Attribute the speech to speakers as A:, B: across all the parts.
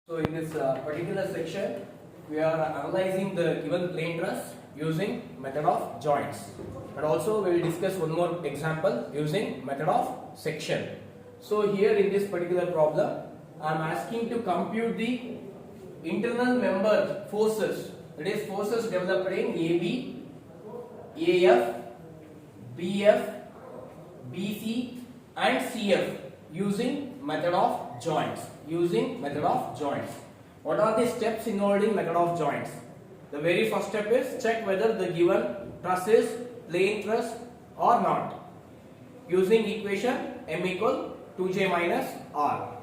A: So in this particular section, we are analyzing the given plane truss using method of joints, and also we will discuss one more example using method of section. So here in this particular problem, I am asking to compute the internal member forces, that is forces developed in AB, AF, BF, BC and CF using method of joints. What are the steps involved in method of joints? The very first step is check whether the given truss is plane truss or not, using equation m equal 2j minus r.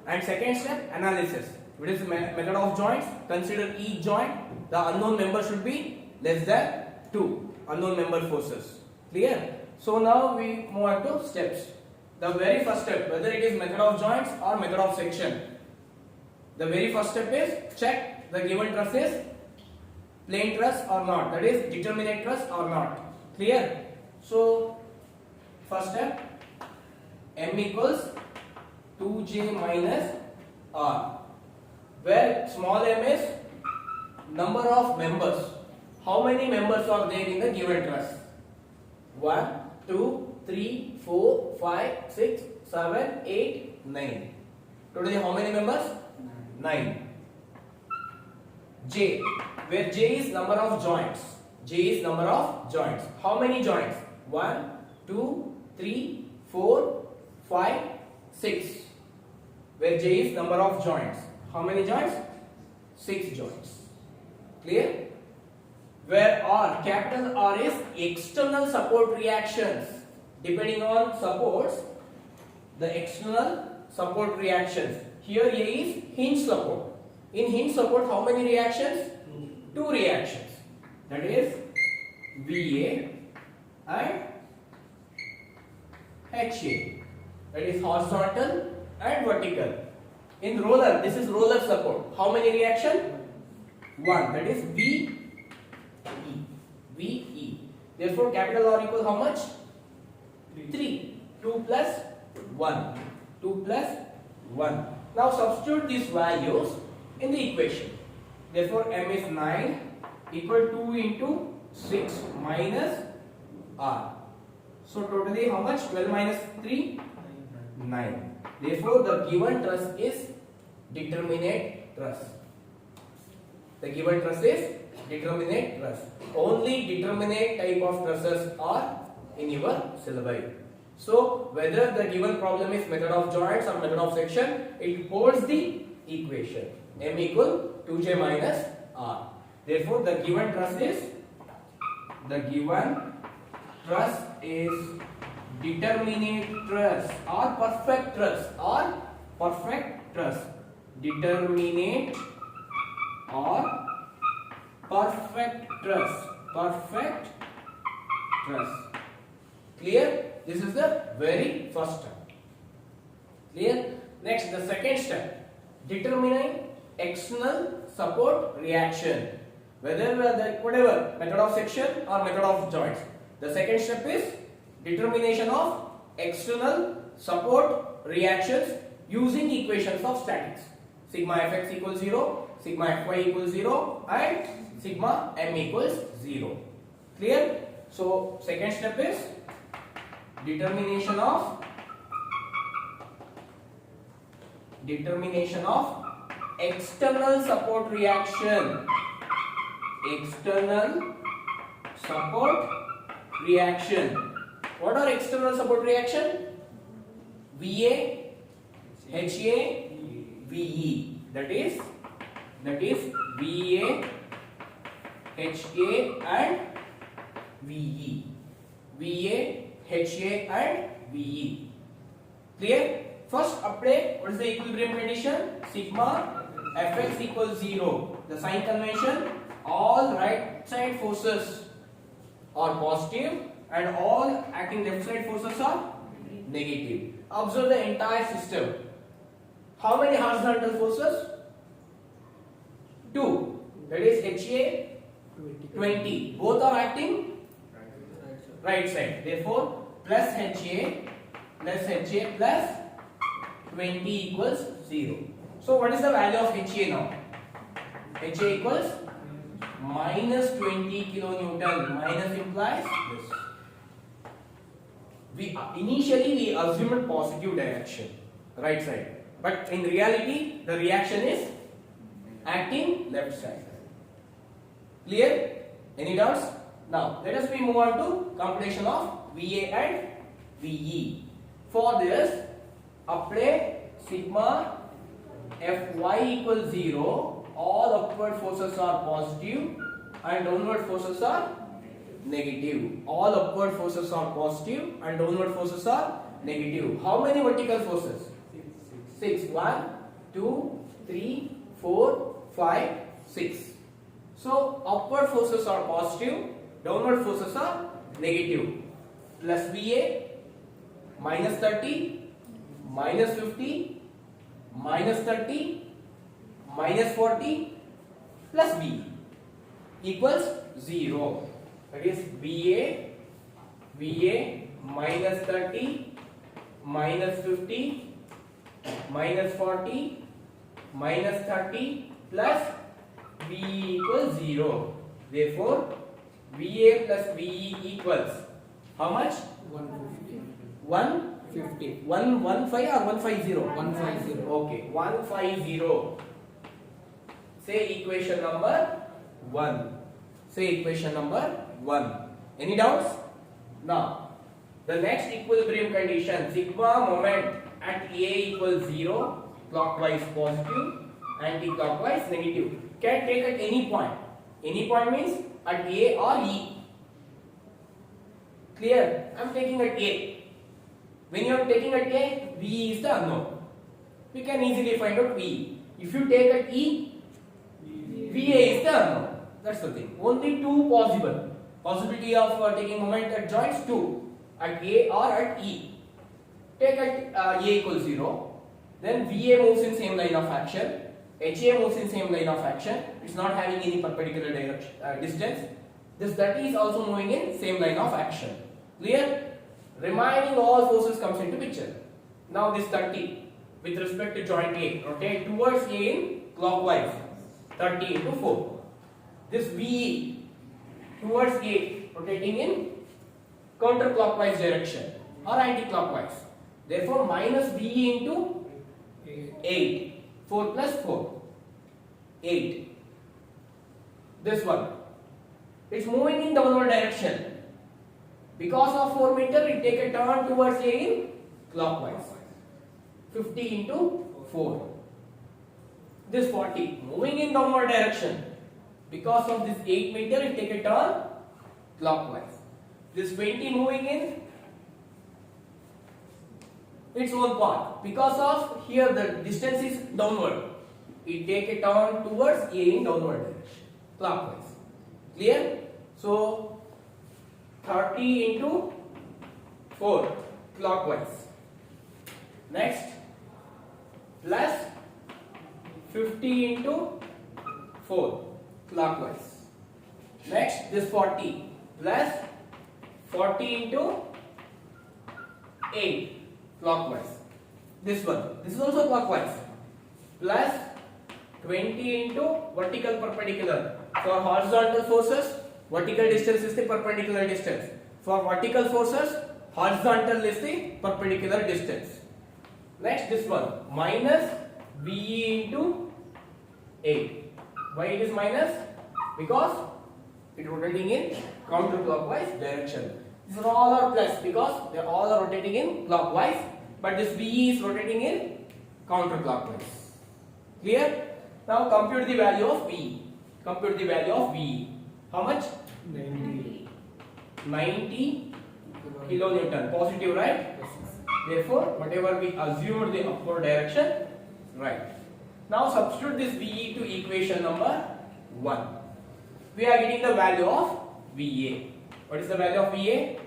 A: And second step, analysis. What is the method of joints? Consider each joint, the unknown member should be less than 2 unknown member forces. Clear? So now we move on to steps. The very first step, whether it is method of joints or method of section. The very first step is check the given truss is plane truss or not, that is determinate truss or not. Clear? So first step, m equals 2j minus r, where small m is number of members. How many members are there in the given truss? 1, 2, 3, 4, 5, 6, 7, 8, 9. Totally how many members? 9. J, where J is number of joints. How many joints? 1, 2, 3, 4, 5, 6. Where J is number of joints. How many joints? 6 joints. Clear? Where R, capital R is external support reactions. Depending on supports, the external support reactions. Here A is hinge support. In hinge support, how many reactions? 2 reactions. That is VA and HA. That is horizontal and vertical. In roller, this is roller support. How many reactions? 1. That is VE. Therefore, capital R equals how much? 3. 2 plus 1. Now substitute these values in the equation. Therefore, m is 9 equal 2 into 6 minus r. So totally how much? 12 minus 3? 9. Therefore, the given truss is determinate truss. Only determinate type of trusses are in your syllabi. So whether the given problem is method of joints or method of section, it holds the equation m equal 2j minus r. Therefore, the given truss is determinate truss or perfect truss determinate or perfect truss. Clear? This is the very first step. Clear? Next, the second step, determining external support reaction. Whether whatever method of section or method of joints. The second step is determination of external support reactions using equations of statics. Sigma fx equals 0, sigma fy equals 0 and sigma m equals 0. Clear? So second step is determination of external support reaction. What are external support reaction? VA, HA, VE. That is VA, HA and VE. Clear? First apply what is the equilibrium condition? Sigma fx equals 0. The sign convention, all right side forces are positive and all acting left side forces are negative. Observe the entire system. How many horizontal forces? 2. That is HA 20. Both are acting right side. Therefore, plus HA plus 20 equals 0. So what is the value of HA now? HA equals minus 20 kilonewton. Minus implies this. Initially we assumed positive direction, right side, but in reality the reaction is acting left side. Clear? Any doubts? Now let us move on to computation of VA and VE. For this, apply sigma Fy equals 0. All upward forces are positive and downward forces are negative. All upward forces are positive and downward forces are negative. How many vertical forces? 6. 1, 2, 3, 4, 5, 6. So upward forces are positive, downward forces are negative. Plus VA, minus 30, minus 50, minus 30, minus 40, plus V equals 0. That is VA minus 30, minus 50, minus 40, minus 30, plus V equals 0. Therefore, VA plus VE equals how much?
B: 150.
A: 150. 115 or 150?
B: 150.
A: Okay, 150. Say equation number 1. Say equation number 1. Any doubts? Now, the next equilibrium condition, sigma moment at A equals 0, clockwise positive, anti-clockwise negative. Can take at any point. Any point means at A or E. Clear? I am taking at A. When you are taking at A, V is the unknown. We can easily find out V. If you take at E, VA is the unknown. That's the thing. Only two possible. Possibility of taking moment at joints 2. At A or at E. Take at A equals 0. Then VA moves in same line of action. HA moves in same line of action. It's not having any perpendicular direction, distance. This 30 is also moving in same line of action. Clear? Remaining all forces comes into picture. Now this 30 with respect to joint A, rotate towards A in clockwise. 30 into 4. This VE towards A, rotating in counterclockwise direction or anti-clockwise. Therefore, minus VE into 8. 4 plus 4. 8. This one. It's moving in downward direction. Because of 4 meter, it take a turn towards A in clockwise. 50 into 4. This 40. Moving in downward direction. Because of this 8 meter, it take a turn clockwise. This 20 moving in its own path. Because of here the distance is downward, it take a turn towards A in downward direction, clockwise. Clear? So 30 into 4 clockwise. Next, plus 50 into 4 clockwise. Next, this 40 plus 40 into 8 clockwise. This one, this is also clockwise. Plus 20 into vertical perpendicular. For horizontal forces, vertical distance is the perpendicular distance. For vertical forces, horizontal is the perpendicular distance. Next, this one, minus VE into 8. Why it is minus? Because it is rotating in counterclockwise direction. These are all are plus because they all are rotating in clockwise, but this VE is rotating in counterclockwise. Clear? Now compute the value of VE. Compute the value of VE. How much? 90 kilonewton. Positive, right? Therefore, whatever we assumed the upward direction, right. Now substitute this VE to equation number 1. We are getting the value of VA. What is the value of VA?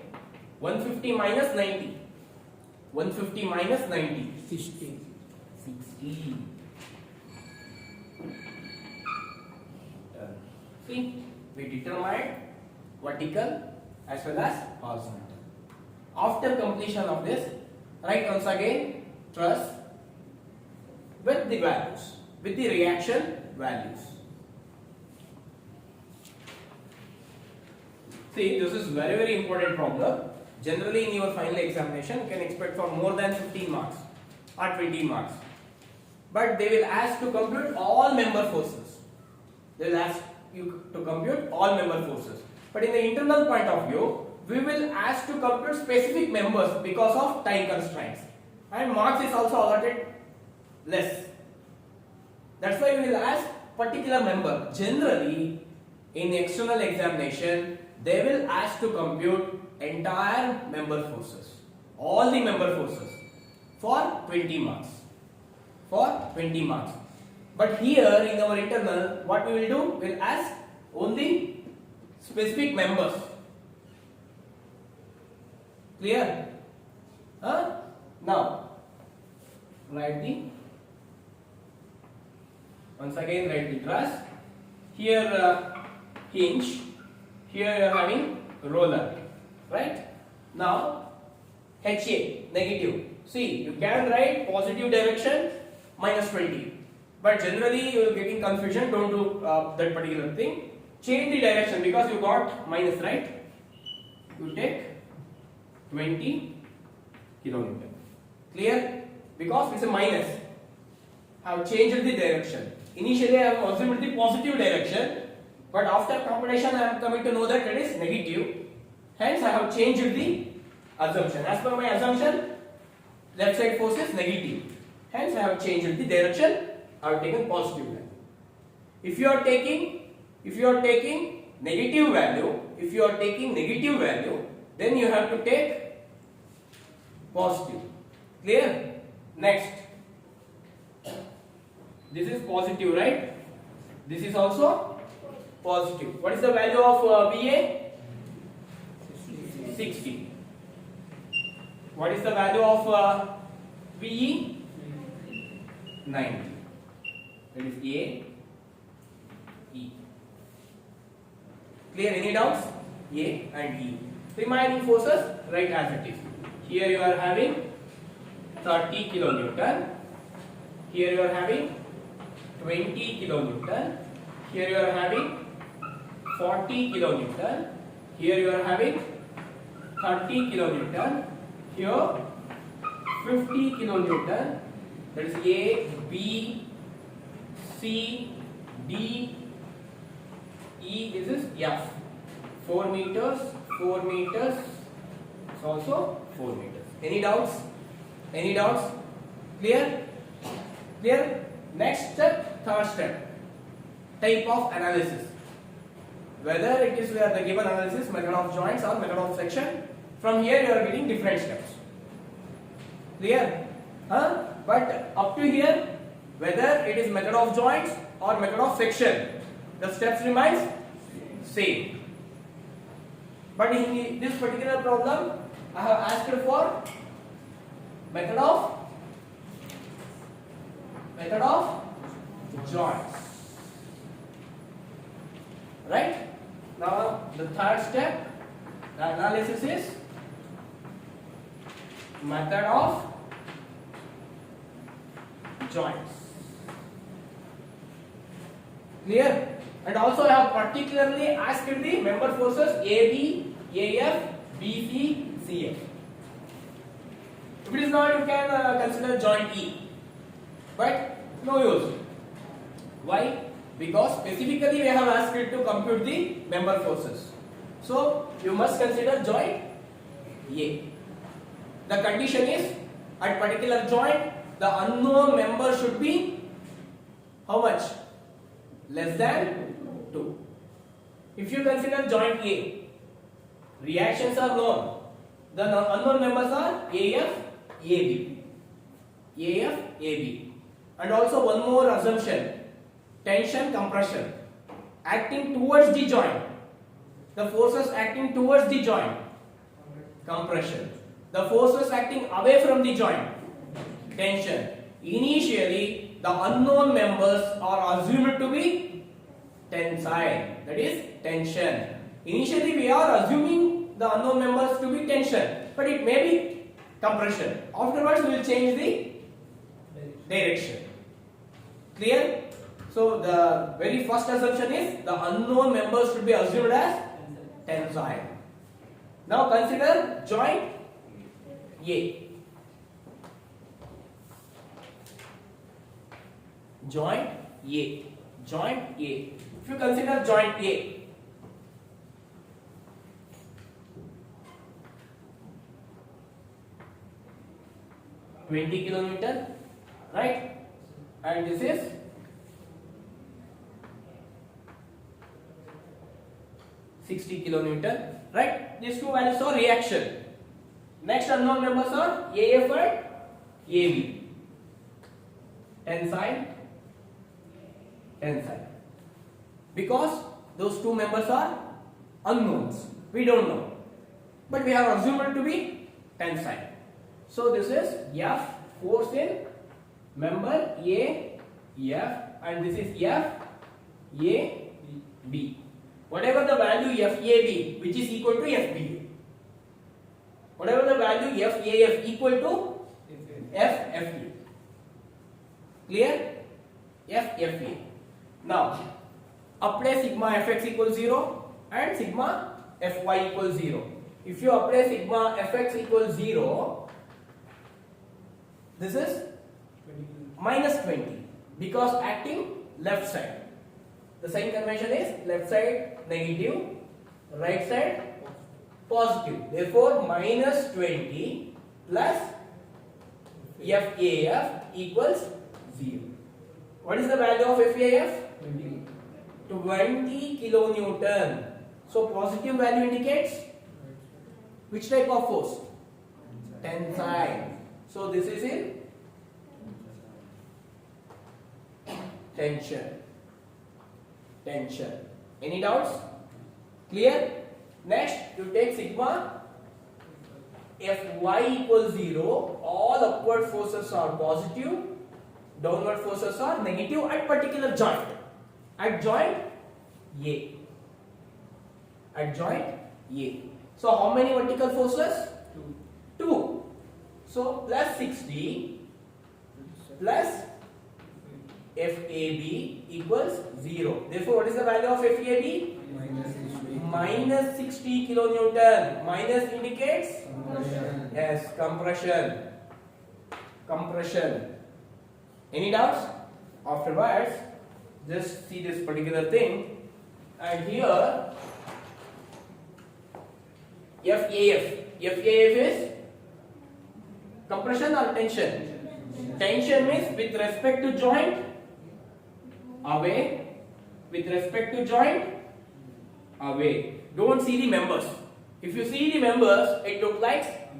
A: 150 minus 90. 150 minus 90.
B: 60.
A: 60. See, we determined vertical as well as horizontal. After completion of this, write once again truss, with the values, with the reaction values. See, this is very important problem. Generally in your final examination you can expect for more than 15 marks or 20 marks. But they will ask to compute all member forces. They will ask you to compute all member forces. But in the internal point of view, we will ask to compute specific members because of time constraints. And marks is also allotted less. That's why we will ask particular member. Generally, in external examination, they will ask to compute entire member forces, all the member forces for 20 marks. For 20 marks. But here in our internal, what we will do? We will ask only specific members. Clear? Now, write the once again write the truss. Here hinge. Here you are having roller. Right? Now HA negative. See, you can write positive direction minus 20. But generally you are getting confusion. Don't do that particular thing. Change the direction because you got minus, right? You take 20 kilonewton. Clear? Because it's a minus. I have changed the direction. Initially I have assumed the positive direction, but after computation I am coming to know that it is negative. Hence I have changed the assumption. As per my assumption, left side force is negative. Hence I have changed the direction. I have taken positive value. If you are taking negative value, then you have to take positive. Clear? Next. This is positive, right? This is also positive. What is the value of VA? 60. What is the value of VE? 90. That is A, E. Clear? Any doubts? A and E. Remaining forces, write as it is. Here you are having 30 kilonewton. Here you are having 20 kilonewton. Here you are having 40 kilonewton. Here you are having 30 kilonewton. Here 50 kilonewton. That is A, B, C, D, E. This is F. 4 meters, 4 meters. It's also 4 meters. Any doubts? Any doubts? Clear? Clear? Next step, third step. Type of analysis. Whether it is the given analysis, method of joints or method of section. From here you are getting different steps. Clear? But up to here, whether it is method of joints or method of section, the steps remains same. But in this particular problem, I have asked for method of joints. Right? Now the third step, the analysis is method of joints. Clear? And also I have particularly asked the member forces AB, AF, BC, CF. If it is not, you can consider joint E. But no use. Why? Because specifically we have asked it to compute the member forces. So you must consider joint A. The condition is at particular joint the unknown member should be how much? Less than 2. If you consider joint A, reactions are known. The unknown members are AF, AB. AF, AB. And also one more assumption. Tension, compression. Acting towards the joint. The forces acting towards the joint. Compression. The forces acting away from the joint. Tension. Initially, the unknown members are assumed to be tensile. That is tension. Initially, we are assuming the unknown members to be tension, but it may be compression. Afterwards, we will change the direction. Clear? So the very first assumption is the unknown members should be assumed as tensile. Now consider joint A. Joint A. Joint A. If you consider joint A, $20 kilonewton, right? And this is 60 kilonewton, right? These two values are reaction. Next unknown members are AF and AB. Tensile. Because those two members are unknowns, we don't know, but we have assumed it to be tensile. So this is F, force in member A, F, and this is F, A, B. Whatever the value FAB, which is equal to FBA. Whatever the value FAF equal to FFA. Clear? FFA. Now, apply sigma fx equals 0 and sigma fy equals 0. If you apply sigma fx equals 0, this is minus 20 because acting left side. The sign convention is left side negative, right side positive. Therefore, minus 20 plus FAF equals 0. What is the value of FAF? 20 kilonewton. So positive value indicates which type of force? Tensile. So this is in tension. Any doubts? Clear? Next, you take sigma Fy equals 0. All upward forces are positive, downward forces are negative at particular joint. At joint A. So how many vertical forces? 2. So plus 60 plus FAB equals 0. Therefore, what is the value of FAB? Minus 60 kilonewton. Minus indicates?
B: Compression.
A: Yes, compression. Any doubts? Afterwards, just see this particular thing. And here, FAF is compression or tension? Tension means with respect to joint, away. With respect to joint, away. Don't see the members. If you see the members, it looks like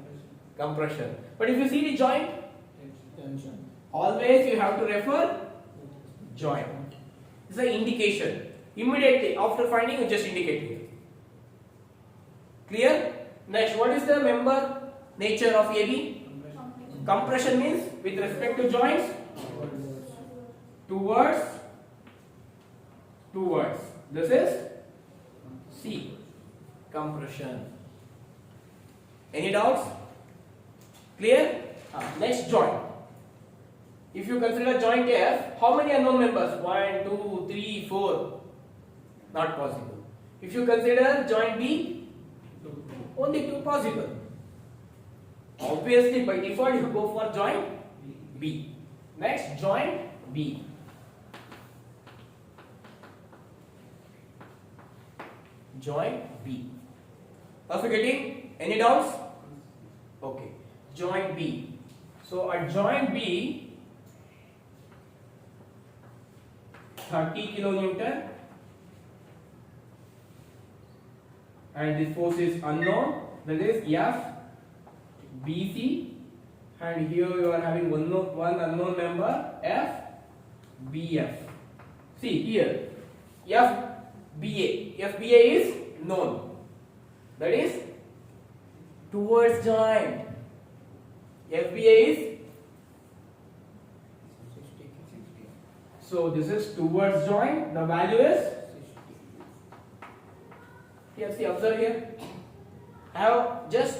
A: compression. But if you see the joint,
B: Tension.
A: always you have to refer joint. It's an indication. Immediately after finding, you just indicate here. Clear? Next, what is the member nature of AB? Compression means with respect to joints, towards. This is C. Compression. Any doubts? Clear? Next joint. If you consider joint F, how many unknown members? 1, 2, 3, 4. Not possible. If you consider joint B, only 2 possible. Obviously, by default, you go for joint B. Next, joint B. Joint B. Are you getting any doubts? Okay. Joint B. So at joint B, 30 kilonewton, and this force is unknown. That is F BC, and here you are having one unknown member F BF. See here, FBA is known. That is towards joint. FBA is, so this is towards joint. The value is, here, see, observe here. I have just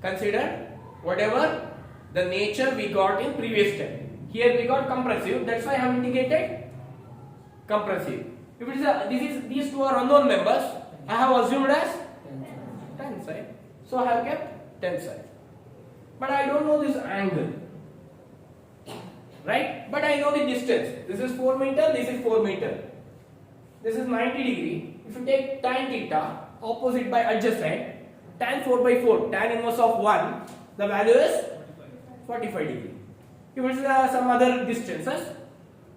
A: considered whatever the nature we got in previous step. Here we got compressive. That's why I have indicated compressive. If it is these two are unknown members, I have assumed as tensile. So I have kept tensile. But I don't know this angle. Right? But I know the distance. This is 4 meter, this is 4 meter. This is 90 degree. If you take tan theta, opposite by adjacent, tan 4 by 4, tan inverse of 1, the value is 45 degree. If it is some other distances,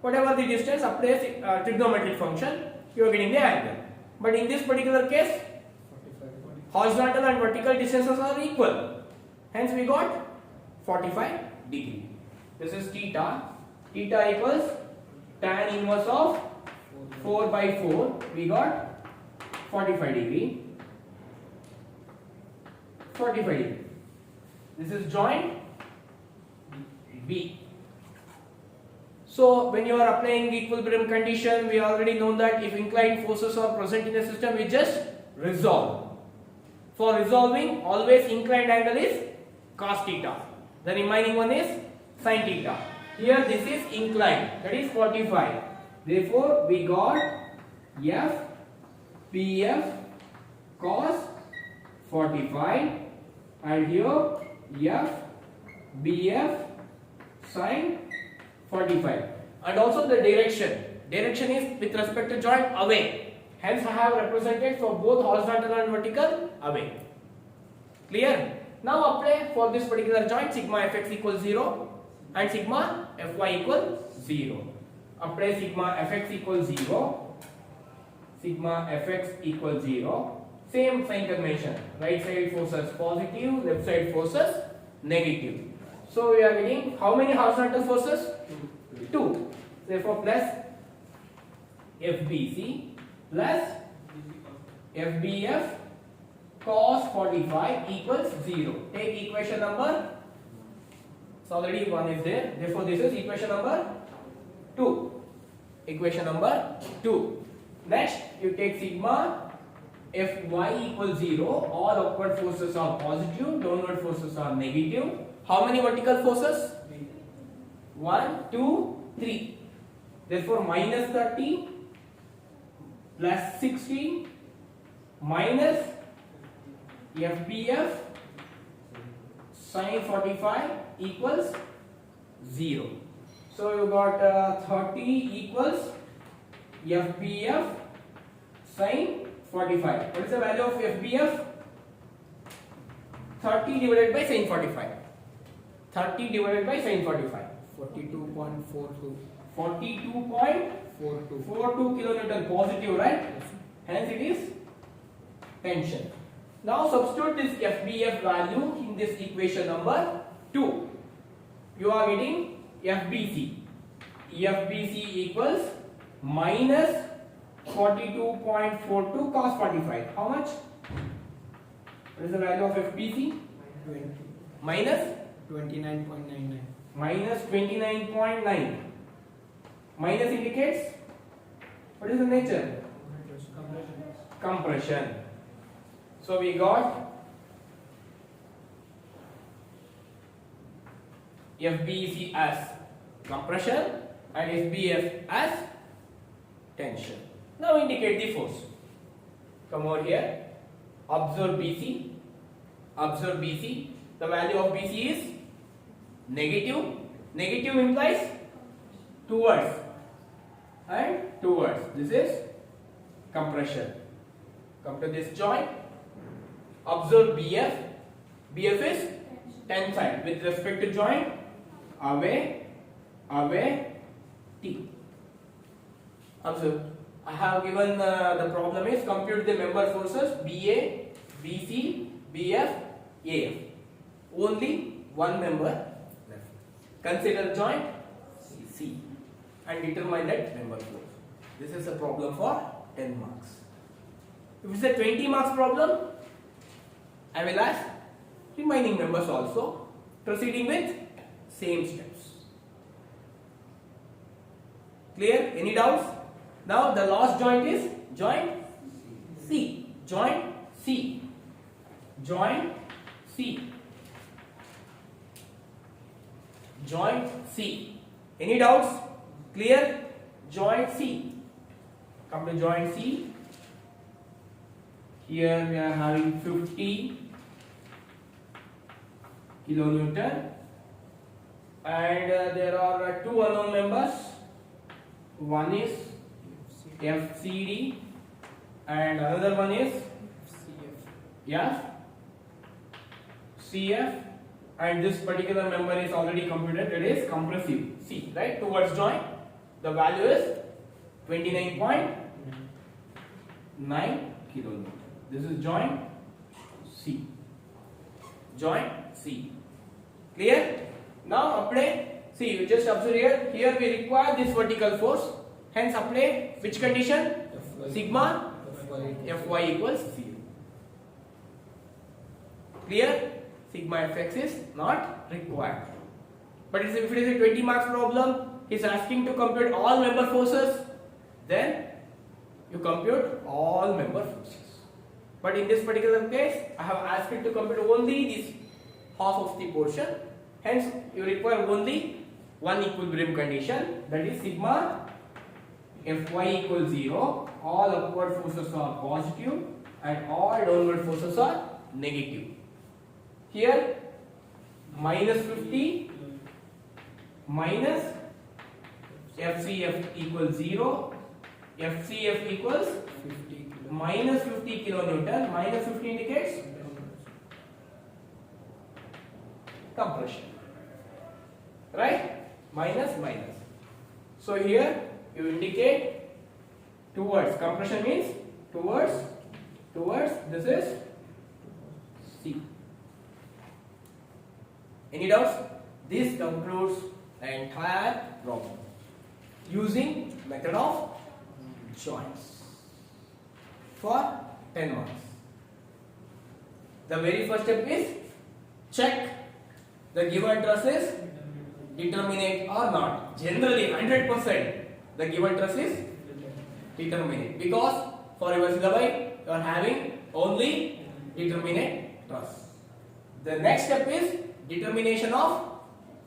A: whatever the distance, apply a trigonometric function, you are getting the angle. But in this particular case, horizontal and vertical distances are equal. Hence we got 45 degree. This is theta. Theta equals tan inverse of 4 by 4. We got 45 degree. 45 degree. This is joint B. So when you are applying the equilibrium condition, we already know that if inclined forces are present in the system, we just resolve. For resolving, always inclined angle is cos theta. The remaining one is sin theta. Here this is inclined, that is 45. Therefore, we got F PF cos 45 and here F BF sin 45. And also the direction. Direction is with respect to joint away. Hence I have represented for both horizontal and vertical away. Clear? Now apply for this particular joint sigma fx equals 0 and sigma fy equals 0. Apply sigma fx equals 0. Sigma fx equals 0. Same sign convention. Right side forces positive, left side forces negative. So we are getting how many horizontal forces? 2. Therefore plus FBC plus FBF cos 45 equals 0. Take equation number. So already one is there. Therefore this is equation number 2. Equation number 2. Next you take sigma Fy equals 0. All upward forces are positive, downward forces are negative. How many vertical forces? 1, 2, 3. Therefore minus 30 plus 60 minus FBF sin 45 equals 0. So you got 30 equals FBF sin 45. What is the value of FBF? 30 divided by sin 45. 30 divided by sin 45.
B: 42.42.
A: 42.42 kilonewton positive, right? Hence it is tension. Now substitute this FBF value in this equation number 2. You are getting FBC. FBC equals minus 42.42 cos 45. How much? What is the value of FBC?
B: 20.
A: Minus
B: 29.99.
A: minus 29.9. Minus indicates what is the nature? Compression. So we got FBC as compression and FBF as tension. Now indicate the force. Come over here. Observe BC. Observe BC. The value of BC is negative. Negative implies towards and towards. This is compression. Come to this joint. Observe BF. BF is tensile with respect to joint. Away, away, T. Observe. I have given the problem is compute the member forces BA, BC, BF, AF. Only one member left. Consider joint C and determine that member force. This is a problem for 10 marks. If it's a 20 marks problem, I will ask remaining members also, proceeding with same steps. Clear? Any doubts? Now the last joint is joint C. Joint C. Joint C. Joint C. Any doubts? Clear? Joint C. Come to joint C. Here we are having 50 kilonewton, and there are two unknown members. One is FCD and another one is CF, and this particular member is already computed. It is compressive C, right? Towards joint, the value is 29.9 kilonewton. This is joint C. Joint C. Clear? Now apply. See, you just observe here. Here we require this vertical force. Hence apply which condition? Sigma Fy equals 0. Clear? Sigma Fx is not required. But if it is a 20 marks problem, he is asking to compute all member forces, then you compute all member forces. But in this particular case, I have asked it to compute only this half of the portion. Hence, you require only one equilibrium condition, that is sigma Fy equals 0. All upward forces are positive and all downward forces are negative. Here, minus 50 minus FCF equals 0. FCF equals minus 50 kilonewton. Minus 50 indicates compression, right? Minus minus. So here you indicate towards. Compression means towards. This is C. Any doubts? This concludes the entire problem using method of joints for 10 marks. The very first step is check the given truss is determinate or not. Generally 100% the given truss is determinate, because for your syllabi you are having only determinate truss. The next step is determination of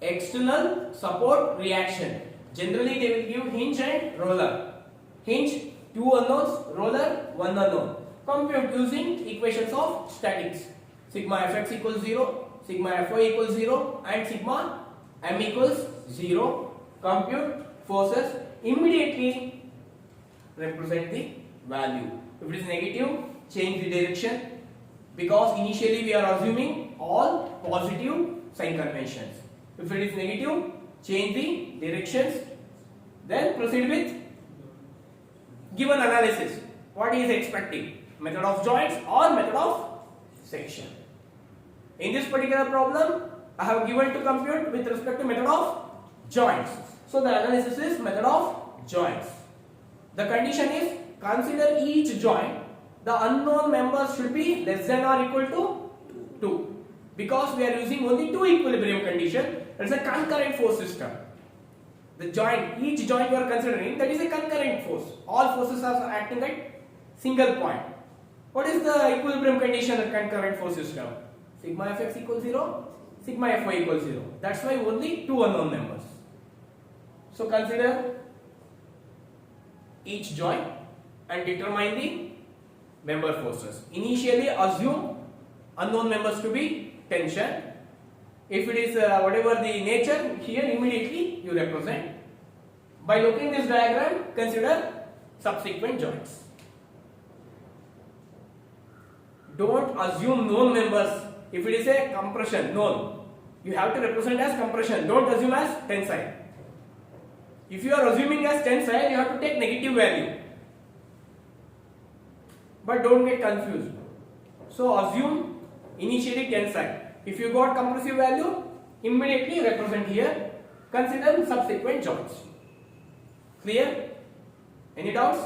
A: external support reaction. Generally they will give hinge and roller. Hinge, two unknowns, roller, one unknown. Compute using equations of statics. Sigma Fx equals 0, sigma Fy equals 0 and sigma m equals 0. Compute forces, immediately represent the value. If it is negative, change the direction, because initially we are assuming all positive sign conventions. If it is negative, change the directions, then proceed with given analysis. What he is expecting? Method of joints or method of section. In this particular problem, I have given to compute with respect to method of joints. So the analysis is method of joints. The condition is consider each joint, the unknown members should be less than or equal to 2. Because we are using only two equilibrium condition, it is a concurrent force system. The joint, each joint you are considering, that is a concurrent force. All forces are acting at single point. What is the equilibrium condition of concurrent force system? Sigma Fx equals 0, sigma Fy equals 0. That's why only two unknown members. So consider each joint and determine the member forces. Initially assume unknown members to be tension. If it is whatever the nature, here immediately you represent. By looking this diagram, consider subsequent joints. Don't assume known members. If it is a compression, known, you have to represent as compression. Don't assume as tensile. If you are assuming as tensile, you have to take negative value. But don't get confused. So assume initially tensile. If you got compressive value, immediately represent here. Consider subsequent joints. Clear? Any doubts?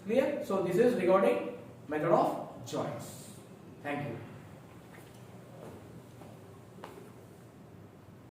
A: Clear? So this is regarding method of joints. Thank you.